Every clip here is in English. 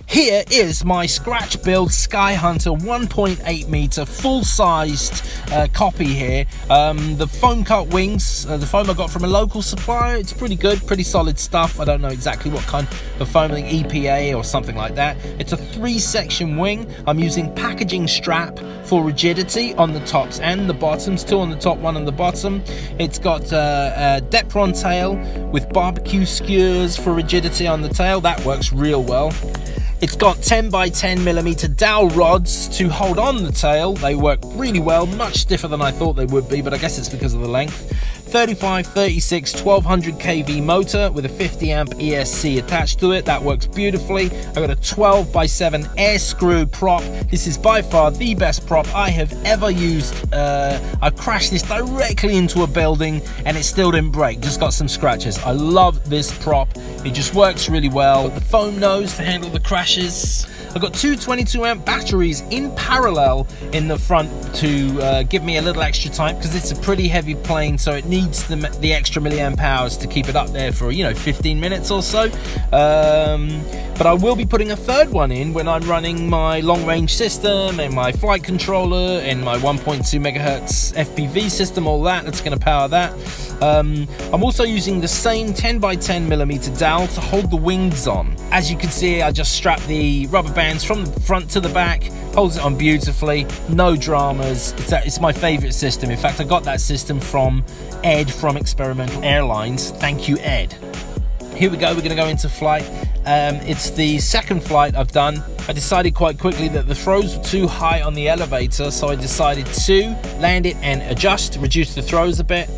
Here is my scratch build Sky Hunter 1.8 meter full-sized copy here. The foam cut wings, the foam I got from a local supplier. It's pretty good, pretty solid stuff. I don't know exactly what kind of foam, I think EPA or something like that. It's a 3-section wing. I'm using packaging strap for rigidity on the tops and the bottoms, 2 on the top, 1 on the bottom. It's got a Depron tail with barbecue skewers for rigidity on the tail. That works real well. It's got 10 by 10 millimeter dowel rods to hold on the tail. They work really well, much stiffer than I thought they would be, but I guess it's because of the length. 35, 36, 1200 kV motor with a 50 amp ESC attached to it. That works beautifully. I've got a 12 by 7 air screw prop. This is by far the best prop I have ever used. I crashed this directly into a building and it still didn't break, just got some scratches. I love this prop. It just works really well. The foam nose to handle the crashes. I've got 2 22 amp batteries in parallel in the front to give me a little extra time, because it's a pretty heavy plane, so it needs the extra milliamp hours to keep it up there for 15 minutes or so. But I will be putting a third one in when I'm running my long range system and my flight controller and my 1.2 megahertz FPV system, all that's going to power that. I'm also using the same 10 by 10 millimeter dowel to hold the wings on. As you can see, I just strapped the rubber bands from the front to the back, holds it on beautifully, no dramas. It's my favorite system. In fact, I got that system from Ed from Experimental Airlines. Thank you, Ed. Here we go, we're going to go into flight. It's the second flight I've done. I decided quite quickly that the throws were too high on the elevator, so I decided to land it and reduce the throws a bit.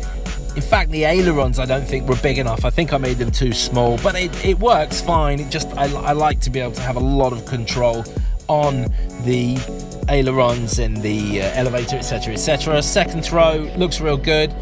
In fact, the ailerons I don't think were big enough. I think I made them too small, but it works fine. I like to be able to have a lot of control on the ailerons and the elevator, etc, etc. Second throw looks real good,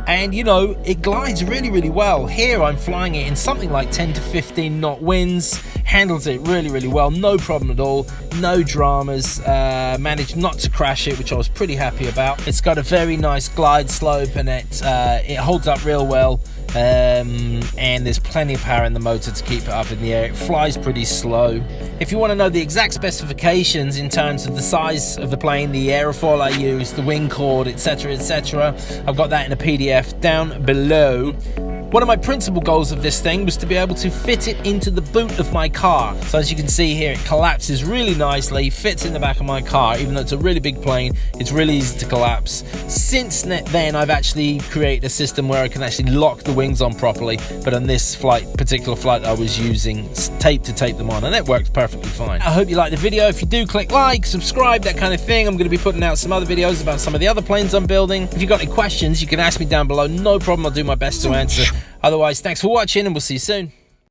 and it glides really, really well. Here I'm flying it in something like 10 to 15 knot winds. Handles it really, really well, no problem at all, no dramas. Managed not to crash it, which I was pretty happy about. It's got a very nice glide slope, and it holds up real well. And there's plenty of power in the motor to keep it up in the air. It flies pretty slow. If you want to know the exact specifications in terms of the size of the plane, the aerofoil I use, the wing chord, etc, etc, I've got that in a PDF down below. One of my principal goals of this thing was to be able to fit it into the boot of my car. So as you can see here, it collapses really nicely, fits in the back of my car. Even though it's a really big plane, it's really easy to collapse. Since then, I've actually created a system where I can actually lock the wings on properly. But on this particular flight, I was using tape to tape them on, and it works perfectly fine. I hope you liked the video. If you do, click like, subscribe, that kind of thing. I'm going to be putting out some other videos about some of the other planes I'm building. If you've got any questions, you can ask me down below. No problem, I'll do my best to answer. Otherwise, thanks for watching, and we'll see you soon.